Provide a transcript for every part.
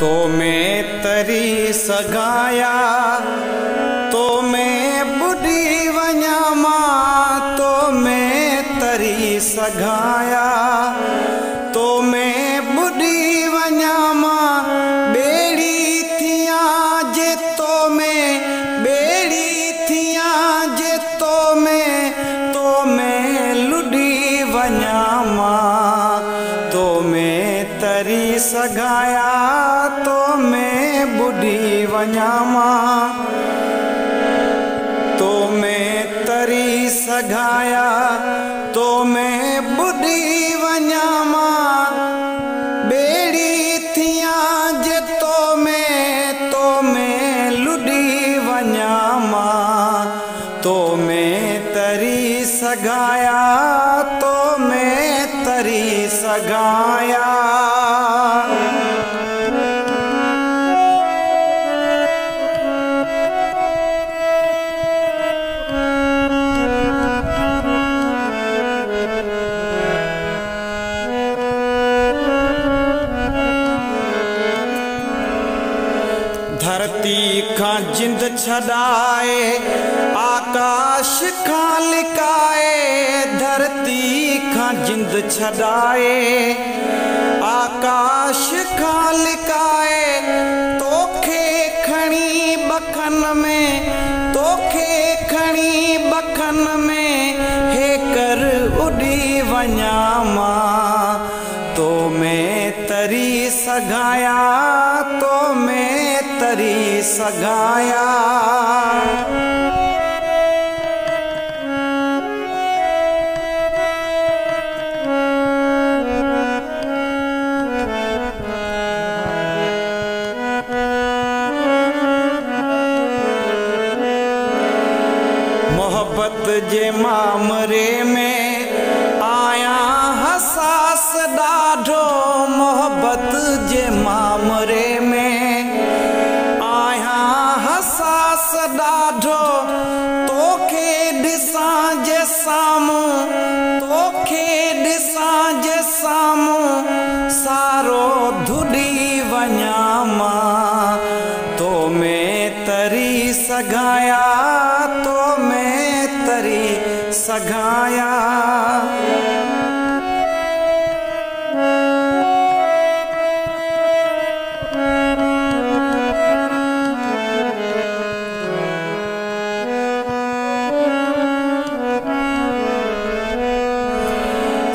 तो मैं तरी सगाया तो मैं बुढ़ी वञा मां तो मैं तरी सगाया तो मैं बुढ़ी वञा मां बेड़ी थियां जे तो मैं बेड़ी थियां जे तो मैं लुडी वञा मां तो मैं तरी सगाया तो मैं बुढ़ी वञा मां तो मैं तरी सगाया तो मैं बुढ़ी वञा मां बेड़ी थियां जे तो मैं लुडी वञा मां तो मैं तरी सगाया तो मैं तरी सगाया। धरती खां जिंद छड़ाए आकाश खां लिकाए धरती खां जिंद छड़ाए आकाश खां लिकाए तोखे खणी बखन में तोखे खणी बखन में हे कर उड़ी वञा मां तो मैं तरी सगाया तो मैं तरी सगाया। मोहब्बत जे मामरे में आया हसास ॾाढो मोहब्बत जे मामरे में आया हसास ॾाढो तोखे ॾिसां जे साम्हूं तोखे ॾिसां जे साम्हूं सारो धुॾी वञा मां तो मैं तरी सगाया तो मैं तरी सगाया।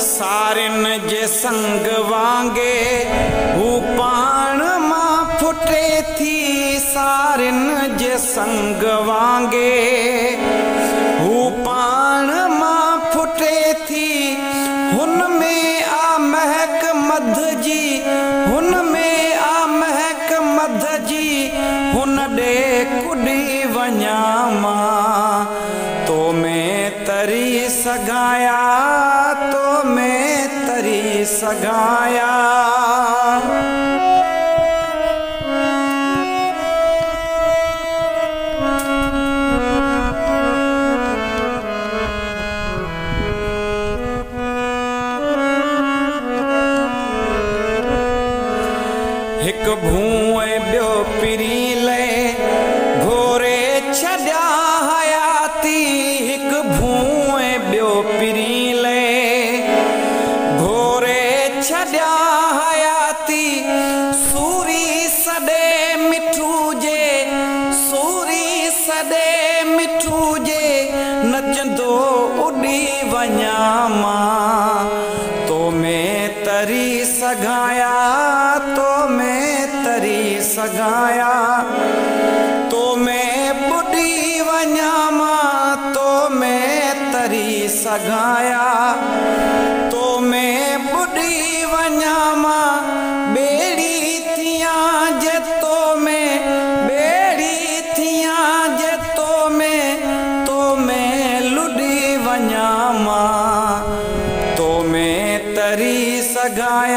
सारिन जे संग वांगे हू पाण मां फुटे थी सारिन जे संग वांगे हू पाण मां फुटे थी हुन में आ महक मध जी हुन में आ महक मध जी हुन ॾे कुॾी वञा मां तो मैं तरी सगाया तो मैं तरी सगाया। हिक भूए ॿियो पिरी ले घोरे छॾिया हयाती हिक भूए ॿियो पिरी ले घोरे छॾिया हयाती सूरी सॾे मिठू जे सूरी सॾे मिठू जे नचंदो उॾी वञा मां तो मैं तरी सगाया तो मैं तरी सगाया तो मैं बुढ़ी वञा मां तो मैं तरी सगाया तो मैं बुढ़ी वञा मां बेड़ी थियां जे तो मैं बेड़ी थियां जे तो मैं लुडी वञा मां तो मैं तरी सगाया